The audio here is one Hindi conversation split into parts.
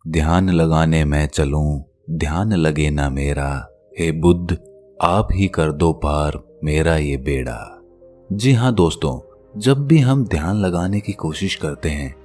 ध्यान लगाने मैं चलूं, ध्यान लगे ना मेरा। हे बुद्ध, आप ही कर दो पार मेरा ये बेड़ा। जी हाँ दोस्तों, जब भी हम ध्यान लगाने की कोशिश करते हैं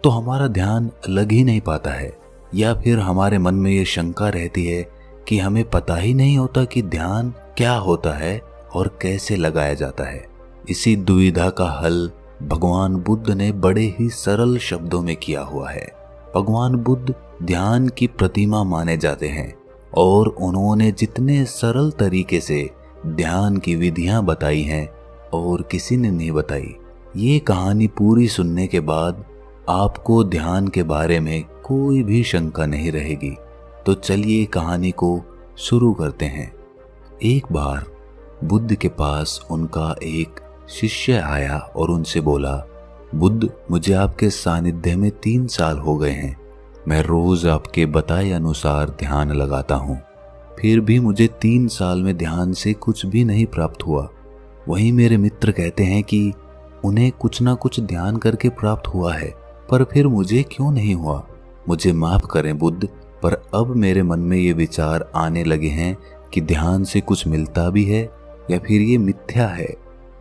तो हमारा ध्यान लग ही नहीं पाता है, या फिर हमारे मन में ये शंका रहती है कि हमें पता ही नहीं होता कि ध्यान क्या होता है और कैसे लगाया जाता है। इसी दुविधा का हल भगवान बुद्ध ने बड़े ही सरल शब्दों में किया हुआ है। भगवान बुद्ध ध्यान की प्रतिमा माने जाते हैं और उन्होंने जितने सरल तरीके से ध्यान की विधियां बताई हैं और किसी ने नहीं बताई। ये कहानी पूरी सुनने के बाद आपको ध्यान के बारे में कोई भी शंका नहीं रहेगी। तो चलिए कहानी को शुरू करते हैं। एक बार बुद्ध के पास उनका एक शिष्य आया और उनसे बोला, बुद्ध, मुझे आपके सानिध्य में 3 साल हो गए हैं। मैं रोज आपके बताए अनुसार ध्यान लगाता हूँ, फिर भी मुझे 3 साल में ध्यान से कुछ भी नहीं प्राप्त हुआ। वहीं मेरे मित्र कहते हैं कि उन्हें कुछ ना कुछ ध्यान करके प्राप्त हुआ है, पर फिर मुझे क्यों नहीं हुआ। मुझे माफ करें बुद्ध, पर अब मेरे मन में ये विचार आने लगे हैं कि ध्यान से कुछ मिलता भी है या फिर ये मिथ्या है,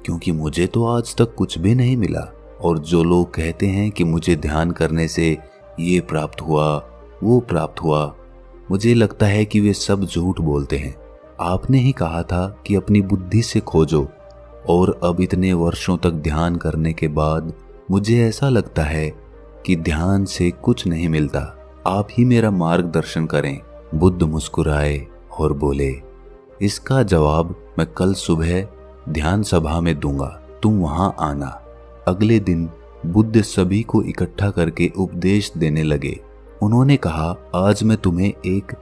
क्योंकि मुझे तो आज तक कुछ भी नहीं मिला। और जो लोग कहते हैं कि मुझे ध्यान करने से ये प्राप्त हुआ, वो प्राप्त हुआ, मुझे लगता है कि वे सब झूठ बोलते हैं। आपने ही कहा था कि अपनी बुद्धि से खोजो, और अब इतने वर्षों तक ध्यान करने के बाद मुझे ऐसा लगता है कि ध्यान से कुछ नहीं मिलता। आप ही मेरा मार्गदर्शन करें। बुद्ध मुस्कुराए और बोले, इसका जवाब मैं कल सुबह ध्यान सभा में दूंगा, तुम वहां आना। अगले दिन बुद्ध सभी को इकट्ठा करके उपदेश देने लगे। उन्होंने कहा, आज मैं तुम्हें एक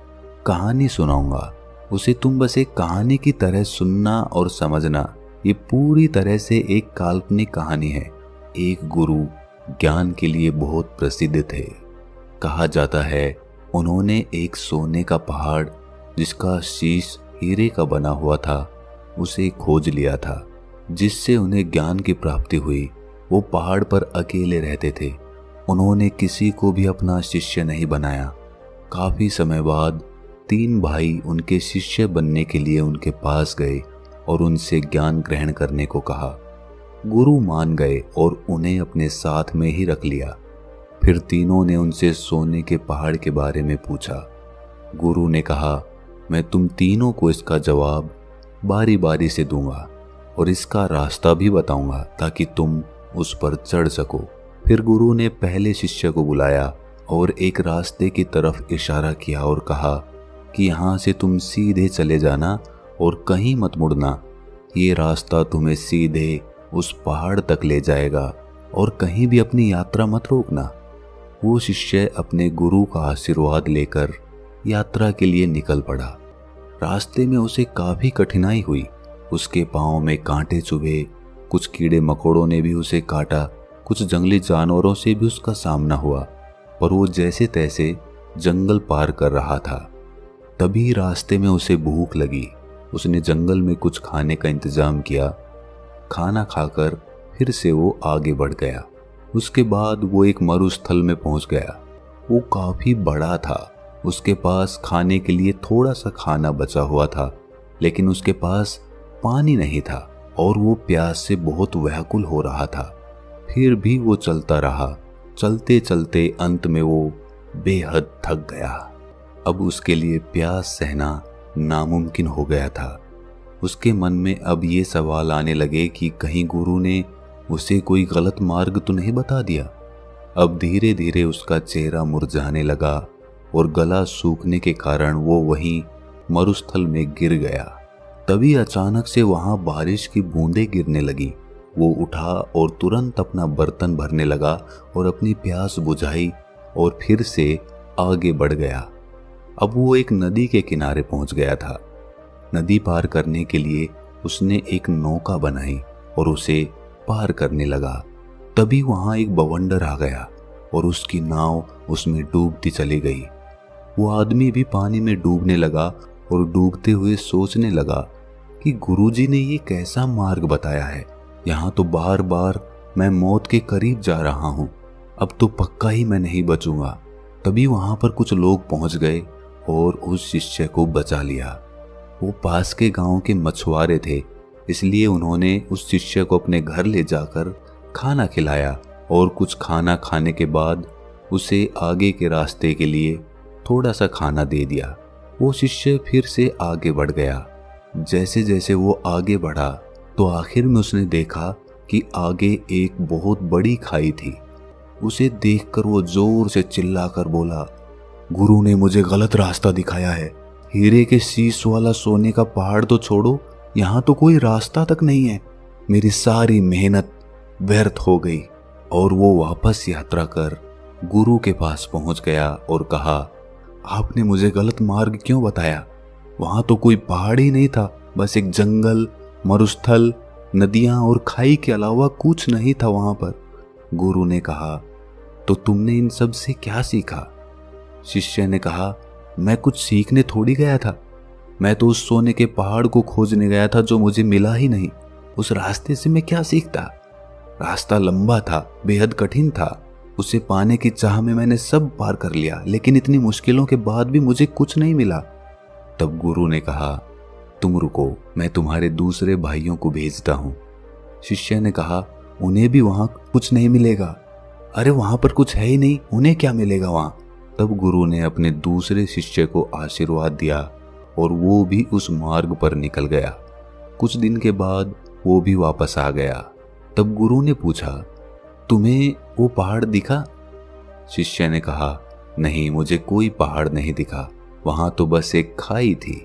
कहानी सुनाऊंगा। उसे तुम बस एक कहानी की तरह सुनना और समझना। ये पूरी तरह से एक काल्पनिक कहानी है। एक गुरु ज्ञान के लिए बहुत प्रसिद्ध थे। कहा जाता है उन्होंने एक सोने का पहाड़ जिसका शीश हीरे का बना हुआ था, उसे खोज लिया था, जिससे उन्हें ज्ञान की प्राप्ति हुई। वो पहाड़ पर अकेले रहते थे। उन्होंने किसी को भी अपना शिष्य नहीं बनाया। काफी समय बाद 3 भाई उनके शिष्य बनने के लिए उनके पास गए और उनसे ज्ञान ग्रहण करने को कहा। गुरु मान गए और उन्हें अपने साथ में ही रख लिया। फिर तीनों ने उनसे सोने के पहाड़ के बारे में पूछा। गुरु ने कहा, मैं तुम तीनों को इसका जवाब बारी बारी से दूंगा और इसका रास्ता भी बताऊंगा ताकि तुम उस पर चढ़ सको। फिर गुरु ने पहले शिष्य को बुलाया और एक रास्ते की तरफ इशारा किया और कहा कि यहाँ से तुम सीधे चले जाना और कहीं मत मुड़ना। ये रास्ता तुम्हें सीधे उस पहाड़ तक ले जाएगा और कहीं भी अपनी यात्रा मत रोकना। वो शिष्य अपने गुरु का आशीर्वाद लेकर यात्रा के लिए निकल पड़ा। रास्ते में उसे काफी कठिनाई हुई। उसके पांव में कांटे चुभे, कुछ कीड़े मकोड़ों ने भी उसे काटा, कुछ जंगली जानवरों से भी उसका सामना हुआ, पर वो जैसे तैसे जंगल पार कर रहा था। तभी रास्ते में उसे भूख लगी। उसने जंगल में कुछ खाने का इंतजाम किया। खाना खाकर फिर से वो आगे बढ़ गया। उसके बाद वो एक मरुस्थल में पहुंच गया। वो काफी बड़ा था। उसके पास खाने के लिए थोड़ा सा खाना बचा हुआ था, लेकिन उसके पास पानी नहीं था और वो प्यास से बहुत व्याकुल हो रहा था। फिर भी वो चलता रहा। चलते चलते अंत में वो बेहद थक गया। अब उसके लिए प्यास सहना नामुमकिन हो गया था। उसके मन में अब ये सवाल आने लगे कि कहीं गुरु ने उसे कोई गलत मार्ग तो नहीं बता दिया। अब धीरे धीरे उसका चेहरा मुरझाने लगा और गला सूखने के कारण वो वहीं मरुस्थल में गिर गया। तभी अचानक से वहां बारिश की बूंदें गिरने लगी। वो उठा और तुरंत अपना बर्तन भरने लगा और अपनी प्यास बुझाई और फिर से आगे बढ़ गया। अब वो एक नदी के किनारे पहुंच गया था। नदी पार करने के लिए उसने एक नौका बनाई और उसे पार करने लगा। तभी वहां एक बवंडर आ गया और उसकी नाव उसमें डूबती चली गई। वो आदमी भी पानी में डूबने लगा और डूबते हुए सोचने लगा कि गुरुजी ने ये कैसा मार्ग बताया है। यहाँ तो बार बार मैं मौत के करीब जा रहा हूँ। अब तो पक्का ही मैं नहीं बचूंगा। तभी वहां पर कुछ लोग पहुंच गए और उस शिष्य को बचा लिया। वो पास के गांव के मछुआरे थे, इसलिए उन्होंने उस शिष्य को अपने घर ले जाकर खाना खिलाया और कुछ खाना खाने के बाद उसे आगे के रास्ते के लिए थोड़ा सा खाना दे दिया। वो शिष्य फिर से आगे बढ़ गया। जैसे जैसे वो आगे बढ़ा तो आखिर में उसने देखा कि आगे एक बहुत बड़ी खाई थी। उसे देखकर वो जोर से चिल्लाकर बोला, गुरु ने मुझे गलत रास्ता दिखाया है। हीरे के शीश वाला सोने का पहाड़ तो छोड़ो, यहाँ तो कोई रास्ता तक नहीं है। मेरी सारी मेहनत व्यर्थ हो गई। और वो वापस यात्रा कर गुरु के पास पहुंच गया और कहा, आपने मुझे गलत मार्ग क्यों बताया? वहां तो कोई पहाड़ ही नहीं था, बस एक जंगल, मरुस्थल, नदियां और खाई के अलावा कुछ नहीं था वहां पर। गुरु ने कहा, तो तुमने इन सब से क्या सीखा? शिष्य ने कहा, मैं कुछ सीखने थोड़ी गया था, मैं तो उस सोने के पहाड़ को खोजने गया था जो मुझे मिला ही नहीं। उस रास्ते से मैं क्या सीखता? रास्ता लंबा था, बेहद कठिन था। उसे पाने की चाह में मैंने सब पार कर लिया, लेकिन इतनी मुश्किलों के बाद भी मुझे कुछ नहीं मिला। तब गुरु ने कहा, तुम रुको, मैं तुम्हारे दूसरे भाइयों को भेजता हूं। शिष्य ने कहा, उन्हें भी वहां कुछ नहीं मिलेगा। अरे वहां पर कुछ है ही नहीं, उन्हें क्या मिलेगा वहां? तब गुरु ने अपने दूसरे शिष्य को आशीर्वाद दिया और वो भी उस मार्ग पर निकल गया। कुछ दिन के बाद वो भी वापस आ गया। तब गुरु ने पूछा, तुम्हें वो पहाड़ दिखा? शिष्य ने कहा, नहीं, मुझे कोई पहाड़ नहीं दिखा, वहां तो बस एक खाई थी।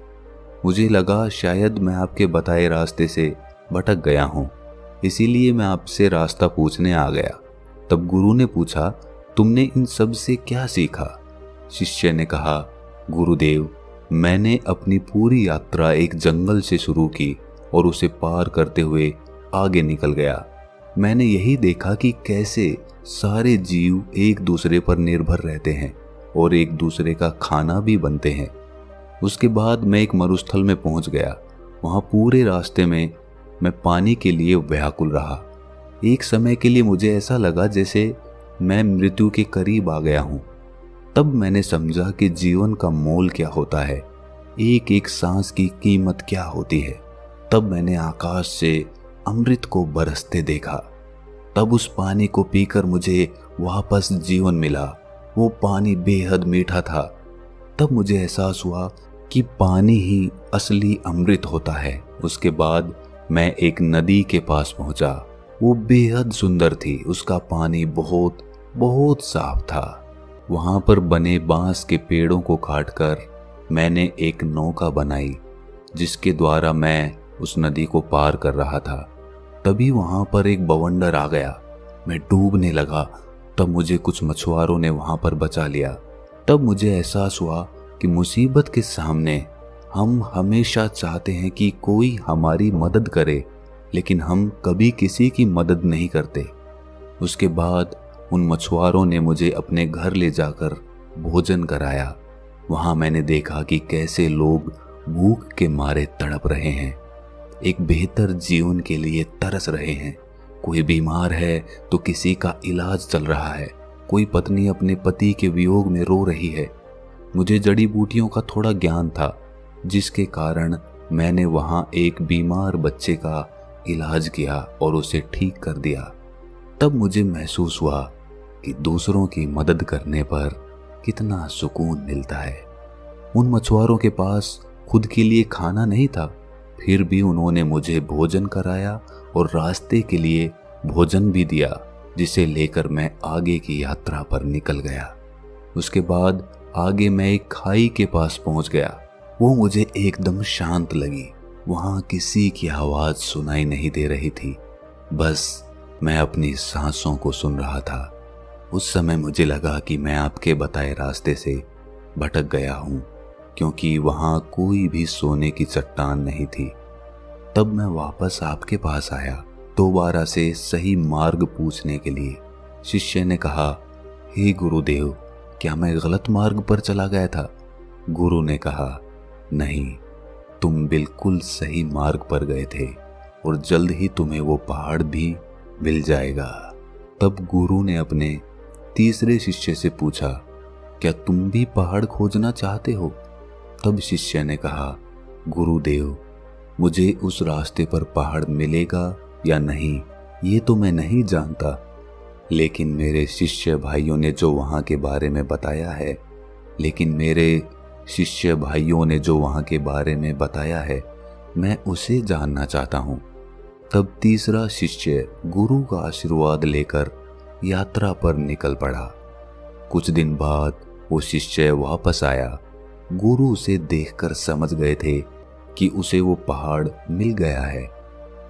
मुझे लगा शायद मैं आपके बताए रास्ते से भटक गया हूं, इसीलिए मैं आपसे रास्ता पूछने आ गया। तब गुरु ने पूछा, तुमने इन सब से क्या सीखा? शिष्य ने कहा, गुरुदेव, मैंने अपनी पूरी यात्रा एक जंगल से शुरू की और उसे पार करते हुए आगे निकल गया। मैंने यही देखा कि कैसे सारे जीव एक दूसरे पर निर्भर रहते हैं और एक दूसरे का खाना भी बनते हैं। उसके बाद मैं एक मरुस्थल में पहुंच गया। वहां पूरे रास्ते में मैं पानी के लिए व्याकुल रहा। एक समय के लिए मुझे ऐसा लगा जैसे मैं मृत्यु के करीब आ गया हूं। तब मैंने समझा कि जीवन का मोल क्या होता है, एक एक सांस की कीमत क्या होती है। तब मैंने आकाश से अमृत को बरसते देखा। तब उस पानी को पीकर मुझे वापस जीवन मिला। वो पानी बेहद मीठा था। तब मुझे एहसास हुआ कि पानी ही असली अमृत होता है। उसके बाद मैं एक नदी के पास पहुंचा। वो बेहद सुंदर थी। उसका पानी बहुत बहुत साफ था। वहां पर बने बांस के पेड़ों को काटकर मैंने एक नौका बनाई, जिसके द्वारा मैं उस नदी को पार कर रहा था। तभी वहां पर एक बवंडर आ गया। मैं डूबने लगा। तब मुझे कुछ मछुआरों ने वहां पर बचा लिया। तब मुझे एहसास हुआ कि मुसीबत के सामने हम हमेशा चाहते हैं कि कोई हमारी मदद करे, लेकिन हम कभी किसी की मदद नहीं करते। उसके बाद उन मछुआरों ने मुझे अपने घर ले जाकर भोजन कराया। वहां मैंने देखा कि कैसे लोग भूख के मारे तड़प रहे हैं, एक बेहतर जीवन के लिए तरस रहे हैं। कोई बीमार है तो किसी का इलाज चल रहा है। कोई पत्नी अपने पति के वियोग में रो रही है। मुझे जड़ी बूटियों का थोड़ा ज्ञान था, जिसके कारण मैंने वहां एक बीमार बच्चे का इलाज किया और उसे ठीक कर दिया। तब मुझे महसूस हुआ कि दूसरों की मदद करने पर कितना सुकून मिलता है। उन मछुआरों के पास खुद के लिए खाना नहीं था, फिर भी उन्होंने मुझे भोजन कराया और रास्ते के लिए भोजन भी दिया, जिसे लेकर मैं आगे की यात्रा पर निकल गया। उसके बाद आगे मैं एक खाई के पास पहुंच गया। वो मुझे एकदम शांत लगी। वहां किसी की आवाज सुनाई नहीं दे रही थी, बस मैं अपनी सांसों को सुन रहा था। उस समय मुझे लगा कि मैं आपके बताए रास्ते से भटक गया हूं, क्योंकि वहां कोई भी सोने की चट्टान नहीं थी। तब मैं वापस आपके पास आया, दोबारा से सही मार्ग पूछने के लिए। शिष्य ने कहा, हे गुरुदेव, क्या मैं गलत मार्ग पर चला गया था? गुरु ने कहा, नहीं, तुम बिल्कुल सही मार्ग पर गए थे और जल्द ही तुम्हें वो पहाड़ भी मिल जाएगा। तब गुरु ने अपने तीसरे शिष्य से पूछा, क्या तुम भी पहाड़ खोजना चाहते हो? तब शिष्य ने कहा, गुरुदेव, मुझे उस रास्ते पर पहाड़ मिलेगा या नहीं ये तो मैं नहीं जानता, लेकिन मेरे शिष्य भाइयों ने जो वहाँ के बारे में बताया है मैं उसे जानना चाहता हूँ। तब तीसरा शिष्य गुरु का आशीर्वाद लेकर यात्रा पर निकल पड़ा। कुछ दिन बाद वो शिष्य वापस आया। गुरु उसे देखकर समझ गए थे कि उसे वो पहाड़ मिल गया है।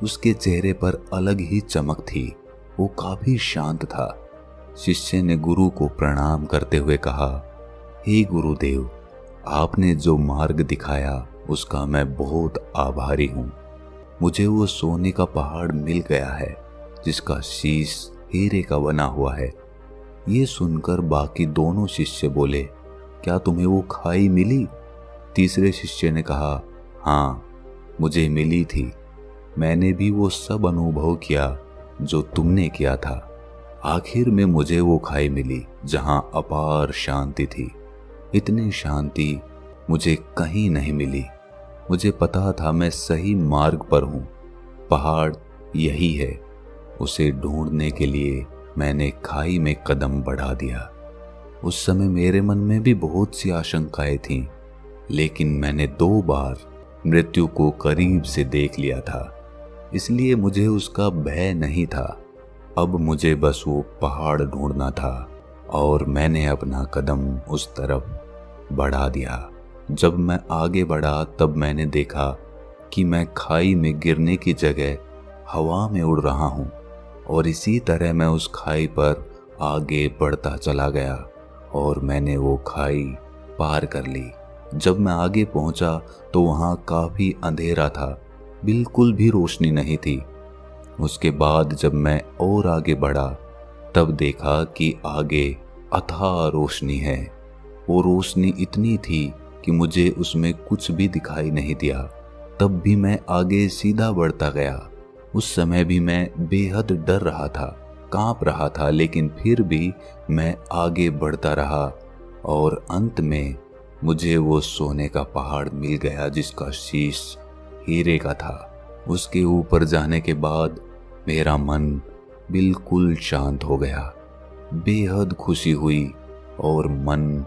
उसके चेहरे पर अलग ही चमक थी, वो काफी शांत था। शिष्य ने गुरु को प्रणाम करते हुए कहा, हे गुरुदेव, आपने जो मार्ग दिखाया उसका मैं बहुत आभारी हूँ। मुझे वो सोने का पहाड़ मिल गया है जिसका शीश हीरे का बना हुआ है। ये सुनकर बाकी दोनों शिष्य बोले, क्या तुम्हें वो खाई मिली? तीसरे शिष्य ने कहा, हाँ, मुझे मिली थी। मैंने भी वो सब अनुभव किया जो तुमने किया था। आखिर में मुझे वो खाई मिली जहां अपार शांति थी। इतनी शांति मुझे कहीं नहीं मिली। मुझे पता था मैं सही मार्ग पर हूँ। पहाड़ यही है। उसे ढूंढने के लिए मैंने खाई में कदम बढ़ा दिया। उस समय मेरे मन में भी बहुत सी आशंकाएं थीं, लेकिन मैंने 2 बार मृत्यु को करीब से देख लिया था, इसलिए मुझे उसका भय नहीं था। अब मुझे बस वो पहाड़ ढूंढना था और मैंने अपना कदम उस तरफ बढ़ा दिया। जब मैं आगे बढ़ा तब मैंने देखा कि मैं खाई में गिरने की जगह हवा में उड़ रहा हूँ और इसी तरह मैं उस खाई पर आगे बढ़ता चला गया और मैंने वो खाई पार कर ली। जब मैं आगे पहुंचा तो वहाँ काफी अंधेरा था, बिल्कुल भी रोशनी नहीं थी। उसके बाद जब मैं और आगे बढ़ा तब देखा कि आगे अथाह रोशनी है। वो रोशनी इतनी थी कि मुझे उसमें कुछ भी दिखाई नहीं दिया। तब भी मैं आगे सीधा बढ़ता गया। उस समय भी मैं बेहद डर रहा था, कांप रहा था, लेकिन फिर भी मैं आगे बढ़ता रहा और अंत में मुझे वो सोने का पहाड़ मिल गया जिसका शीश हीरे का था। उसके ऊपर जाने के बाद मेरा मन बिल्कुल शांत हो गया। बेहद खुशी हुई और मन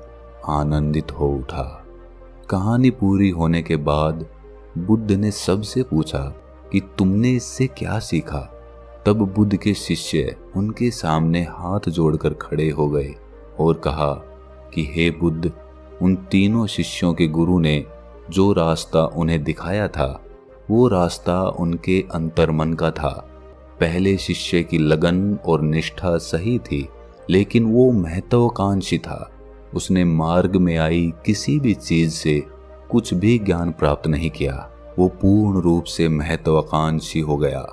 आनंदित हो उठा। कहानी पूरी होने के बाद बुद्ध ने सबसे पूछा कि तुमने इससे क्या सीखा? तब बुद्ध के शिष्य उनके सामने हाथ जोड़कर खड़े हो गए और कहा कि हे बुद्ध, उन तीनों शिष्यों के गुरु ने जो रास्ता उन्हें दिखाया था वो रास्ता उनके अंतर्मन का था। पहले शिष्य की लगन और निष्ठा सही थी, लेकिन वो महत्वाकांक्षी था। उसने मार्ग में आई किसी भी चीज से कुछ भी ज्ञान प्राप्त नहीं किया। वो पूर्ण रूप से महत्वाकांक्षी हो गया।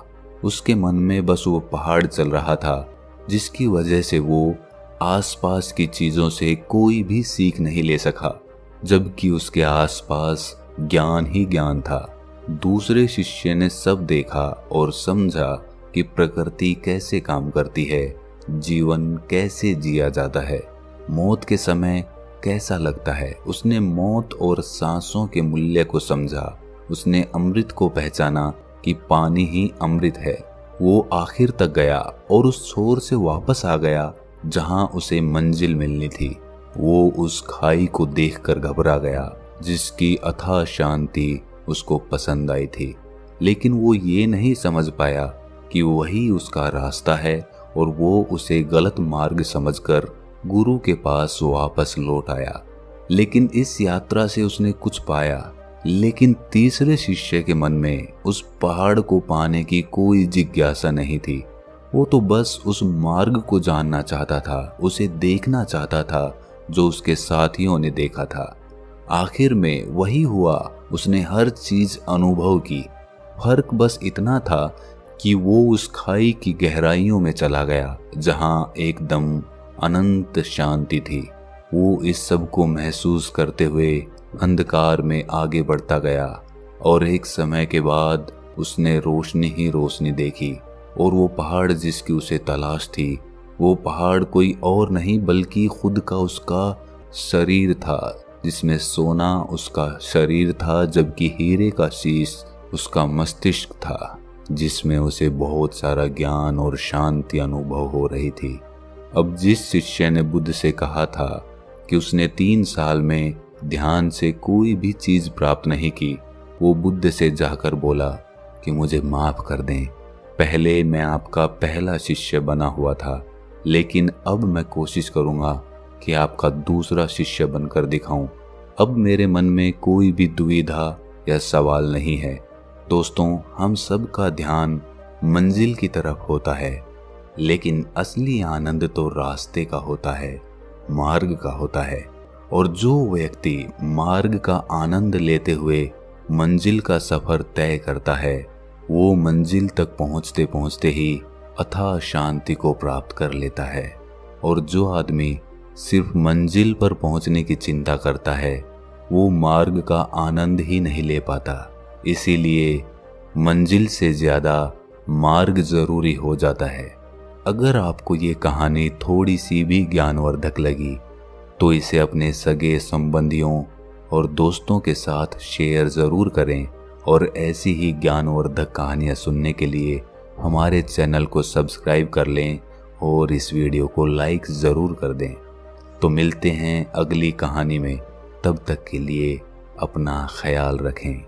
उसके मन में बस वो पहाड़ चल रहा था, जिसकी वजह से वो आसपास की चीजों से कोई भी सीख नहीं ले सका, जबकि उसके आसपास ज्ञान ही ज्ञान था। दूसरे शिष्य ने सब देखा और समझा कि प्रकृति कैसे काम करती है, जीवन कैसे जिया जाता है, मौत के समय कैसा लगता है। उसने मौत और सांसों के मूल्य को समझा। उसने अमृत को पहचाना कि पानी ही अमृत है। वो आखिर तक गया और उस छोर से वापस आ गया जहां उसे मंजिल मिलनी थी। वो उस खाई को देखकर घबरा गया जिसकी अथाह शांति उसको पसंद आई थी, लेकिन वो ये नहीं समझ पाया कि वही उसका रास्ता है और वो उसे गलत मार्ग समझकर गुरु के पास वापस लौट आया। लेकिन इस यात्रा से उसने कुछ पाया, लेकिन तीसरे शिष्य के मन में उस पहाड़ को पाने की कोई जिज्ञासा नहीं थी। वो तो बस उस मार्ग को जानना चाहता था, उसे देखना चाहता था जो उसके साथियों ने देखा था। आखिर में वही हुआ, उसने हर चीज अनुभव की। फर्क बस इतना था कि वो उस खाई की गहराइयों में चला गया जहां एकदम अनंत शांति थी। वो इस सब को महसूस करते हुए अंधकार में आगे बढ़ता गया और एक समय के बाद उसने रोशनी ही रोशनी देखी और वो पहाड़ जिसकी उसे तलाश थी, वो पहाड़ कोई और नहीं बल्कि खुद का उसका शरीर था जिसमें सोना उसका शरीर था, जबकि हीरे का शीश उसका मस्तिष्क था, जिसमें उसे बहुत सारा ज्ञान और शांति अनुभव हो रही थी। अब जिस शिष्य ने बुद्ध से कहा था कि उसने 3 साल में ध्यान से कोई भी चीज प्राप्त नहीं की, वो बुद्ध से जाकर बोला कि मुझे माफ कर दें, पहले मैं आपका पहला शिष्य बना हुआ था, लेकिन अब मैं कोशिश करूंगा कि आपका दूसरा शिष्य बनकर दिखाऊं। अब मेरे मन में कोई भी दुविधा या सवाल नहीं है। दोस्तों, हम सबका ध्यान मंजिल की तरफ होता है, लेकिन असली आनंद तो रास्ते का होता है, मार्ग का होता है। और जो व्यक्ति मार्ग का आनंद लेते हुए मंजिल का सफर तय करता है, वो मंजिल तक पहुंचते पहुंचते ही अथाह शांति को प्राप्त कर लेता है। और जो आदमी सिर्फ मंजिल पर पहुंचने की चिंता करता है, वो मार्ग का आनंद ही नहीं ले पाता। इसीलिए मंजिल से ज्यादा मार्ग जरूरी हो जाता है। अगर आपको ये कहानी थोड़ी सी भी ज्ञानवर्धक लगी तो इसे अपने सगे संबंधियों और दोस्तों के साथ शेयर ज़रूर करें, और ऐसी ही ज्ञानवर्धक कहानियाँ सुनने के लिए हमारे चैनल को सब्सक्राइब कर लें और इस वीडियो को लाइक ज़रूर कर दें। तो मिलते हैं अगली कहानी में, तब तक के लिए अपना ख्याल रखें।